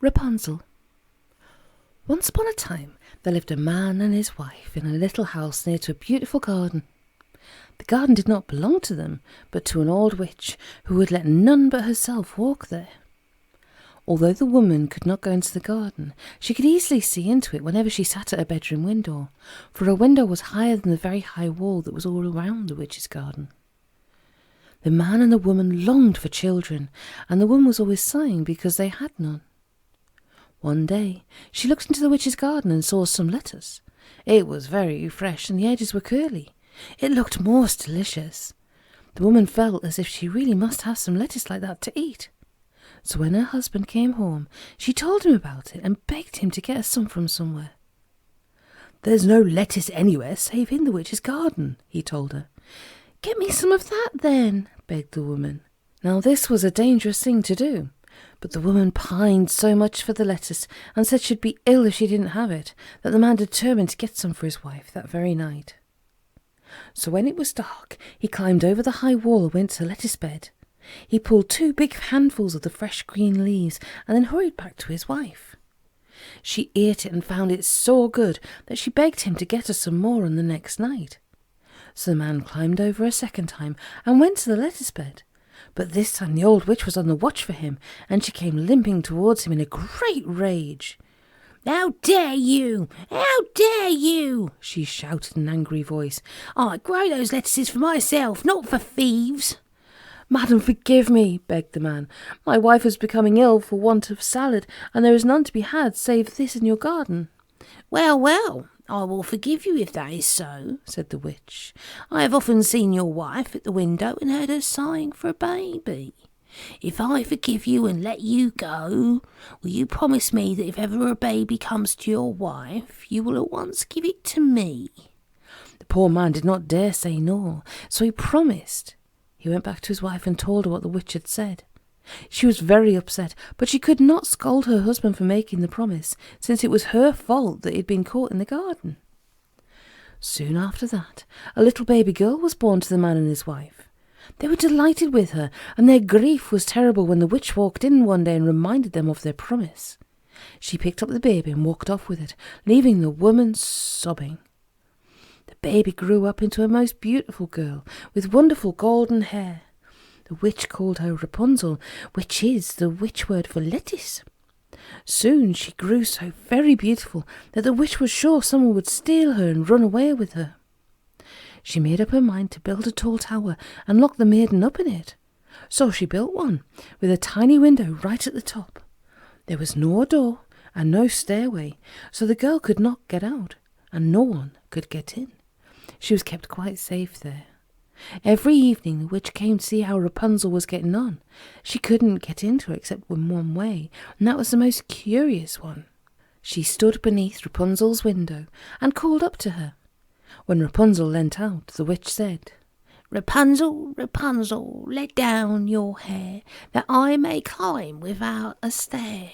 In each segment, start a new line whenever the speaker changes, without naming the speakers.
Rapunzel. Once upon a time there lived a man and his wife in a little house near to a beautiful garden. The garden did not belong to them, but to an old witch who would let none but herself walk there. Although the woman could not go into the garden, she could easily see into it whenever she sat at her bedroom window, for her window was higher than the very high wall that was all around the witch's garden. The man and the woman longed for children, and the woman was always sighing because they had none. One day she looked into the witch's garden and saw some lettuce. It was very fresh and the edges were curly. It looked most delicious. The woman felt as if she really must have some lettuce like that to eat. So when her husband came home, she told him about it and begged him to get her some from somewhere. "There's no lettuce anywhere save in the witch's garden," he told her. "Get me some of that then," begged the woman. Now this was a dangerous thing to do, but the woman pined so much for the lettuce and said she'd be ill if she didn't have it, that the man determined to get some for his wife that very night. So when it was dark, he climbed over the high wall and went to the lettuce bed. He pulled 2 big handfuls of the fresh green leaves and then hurried back to his wife. She ate it and found it so good that she begged him to get her some more on the next night. So the man climbed over a second time and went to the lettuce bed. But this time the old witch was on the watch for him, and she came limping towards him in a great rage. "How dare you! How dare you!" she shouted in an angry voice. "I grow those lettuces for myself, not for thieves." "Madam, forgive me," begged the man. "My wife is becoming ill for want of salad, and there is none to be had save this in your garden." "Well, well, I will forgive you if that is so," said the witch. "I have often seen your wife at the window and heard her sighing for a baby. If I forgive you and let you go, will you promise me that if ever a baby comes to your wife, you will at once give it to me?" The poor man did not dare say no, so he promised. He went back to his wife and told her what the witch had said. She was very upset, but she could not scold her husband for making the promise, since it was her fault that he had been caught in the garden. Soon after that, a little baby girl was born to the man and his wife. They were delighted with her, and their grief was terrible when the witch walked in one day and reminded them of their promise. She picked up the baby and walked off with it, leaving the woman sobbing. The baby grew up into a most beautiful girl, with wonderful golden hair. The witch called her Rapunzel, which is the witch word for lettuce. Soon she grew so very beautiful that the witch was sure someone would steal her and run away with her. She made up her mind to build a tall tower and lock the maiden up in it. So she built one, with a tiny window right at the top. There was no door and no stairway, so the girl could not get out, and no one could get in. She was kept quite safe there. Every evening the witch came to see how Rapunzel was getting on. She couldn't get into her except in one way, and that was the most curious one. She stood beneath Rapunzel's window and called up to her. When Rapunzel leant out, the witch said, "Rapunzel, Rapunzel, let down your hair, that I may climb without a stair."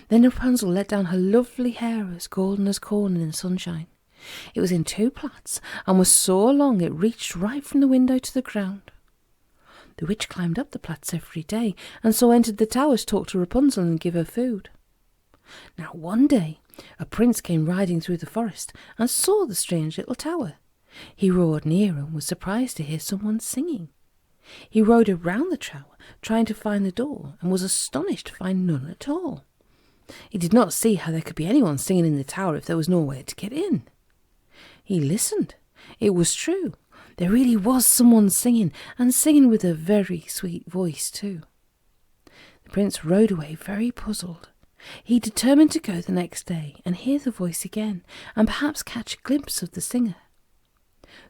Then Rapunzel let down her lovely hair as golden as corn in the sunshine. It was in 2 plaits, and was so long it reached right from the window to the ground. The witch climbed up the plaits every day, and so entered the tower to talk to Rapunzel and give her food. Now one day a prince came riding through the forest and saw the strange little tower. He rode near and was surprised to hear someone singing. He rode around the tower, trying to find the door, and was astonished to find none at all. He did not see how there could be anyone singing in the tower if there was nowhere to get in. He listened. It was true. There really was someone singing, and singing with a very sweet voice too. The prince rode away very puzzled. He determined to go the next day and hear the voice again, and perhaps catch a glimpse of the singer.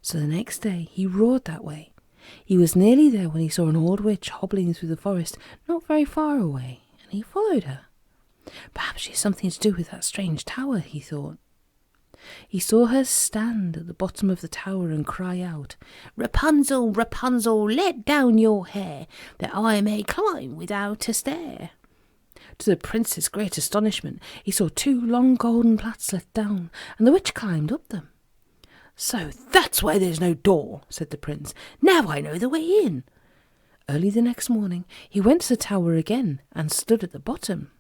So the next day he rode that way. He was nearly there when he saw an old witch hobbling through the forest not very far away, and he followed her. Perhaps she has something to do with that strange tower, he thought. He saw her stand at the bottom of the tower and cry out, "Rapunzel, Rapunzel, let down your hair, that I may climb without a stair." To the prince's great astonishment, he saw 2 long golden plaits let down, and the witch climbed up them. "So that's why there's no door," said the prince. "Now I know the way in." Early the next morning he went to the tower again and stood at the bottom.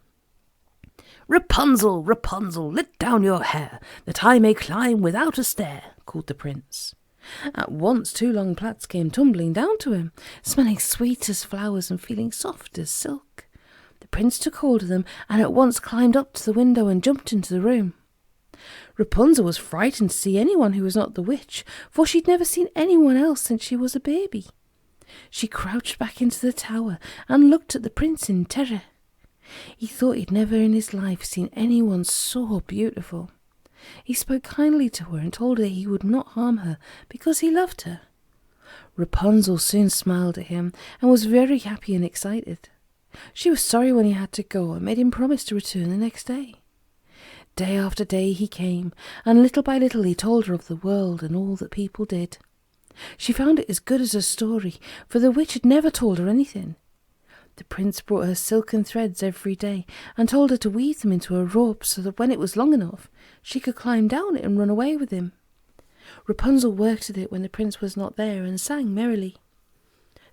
"Rapunzel, Rapunzel, let down your hair, that I may climb without a stair," called the prince. At once 2 long plaits came tumbling down to him, smelling sweet as flowers and feeling soft as silk. The prince took hold of them and at once climbed up to the window and jumped into the room. Rapunzel was frightened to see anyone who was not the witch, for she'd never seen anyone else since she was a baby. She crouched back into the tower and looked at the prince in terror. He thought he'd never in his life seen anyone so beautiful. He spoke kindly to her and told her he would not harm her because he loved her. Rapunzel soon smiled at him and was very happy and excited. She was sorry when he had to go and made him promise to return the next day. Day after day he came, and little by little he told her of the world and all that people did. She found it as good as a story, for the witch had never told her anything. The prince brought her silken threads every day and told her to weave them into a rope so that when it was long enough, she could climb down it and run away with him. Rapunzel worked at it when the prince was not there and sang merrily.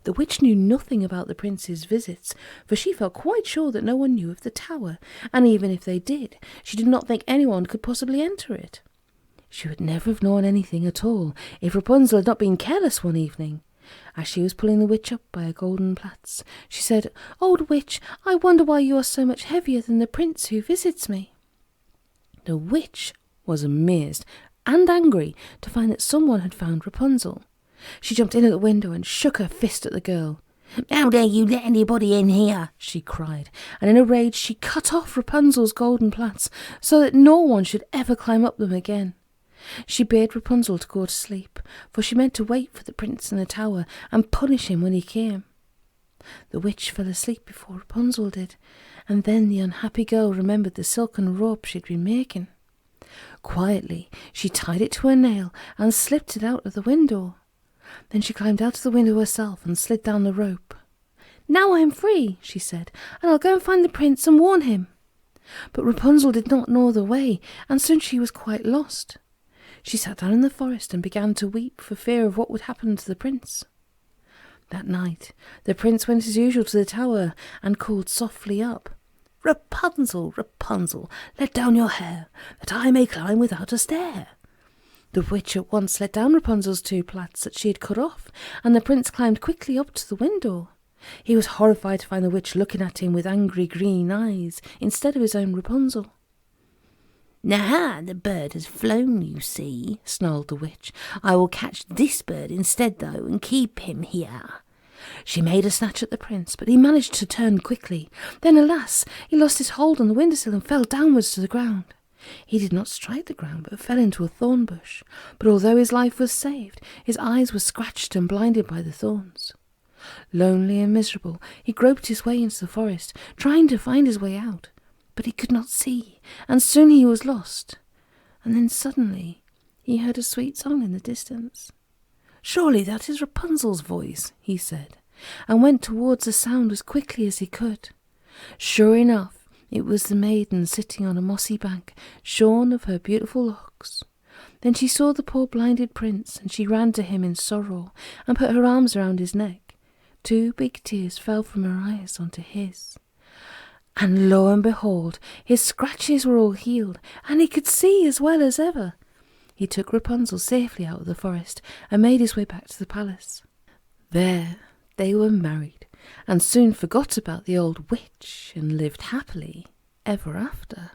The witch knew nothing about the prince's visits, for she felt quite sure that no one knew of the tower, and even if they did, she did not think anyone could possibly enter it. She would never have known anything at all if Rapunzel had not been careless one evening. As she was pulling the witch up by her golden plaits, she said, "Old witch, I wonder why you are so much heavier than the prince who visits me." The witch was amazed and angry to find that someone had found Rapunzel. She jumped in at the window and shook her fist at the girl. "How dare you let anybody in here?" she cried, and in a rage she cut off Rapunzel's golden plaits so that no one should ever climb up them again. She bade Rapunzel to go to sleep, for she meant to wait for the prince in the tower and punish him when he came. The witch fell asleep before Rapunzel did, and then the unhappy girl remembered the silken rope she'd been making. Quietly she tied it to a nail and slipped it out of the window. Then she climbed out of the window herself and slid down the rope. "Now I am free," she said, "and I'll go and find the prince and warn him." But Rapunzel did not know the way, and soon she was quite lost. She sat down in the forest and began to weep for fear of what would happen to the prince. That night the prince went as usual to the tower and called softly up, "Rapunzel, Rapunzel, let down your hair, that I may climb without a stair." The witch at once let down Rapunzel's 2 plaits that she had cut off, and the prince climbed quickly up to the window. He was horrified to find the witch looking at him with angry green eyes instead of his own Rapunzel. "Now the bird has flown, you see," snarled the witch. "I will catch this bird instead, though, and keep him here." She made a snatch at the prince, but he managed to turn quickly. Then, alas, he lost his hold on the windowsill and fell downwards to the ground. He did not strike the ground, but fell into a thorn bush. But although his life was saved, his eyes were scratched and blinded by the thorns. Lonely and miserable, he groped his way into the forest, trying to find his way out. But he could not see, and soon he was lost. And then suddenly he heard a sweet song in the distance. "Surely that is Rapunzel's voice," he said, and went towards the sound as quickly as he could. Sure enough, it was the maiden sitting on a mossy bank, shorn of her beautiful locks. Then she saw the poor blinded prince, and she ran to him in sorrow and put her arms around his neck. 2 big tears fell from her eyes onto his. And lo and behold, his scratches were all healed, and he could see as well as ever. He took Rapunzel safely out of the forest and made his way back to the palace. There they were married, and soon forgot about the old witch and lived happily ever after.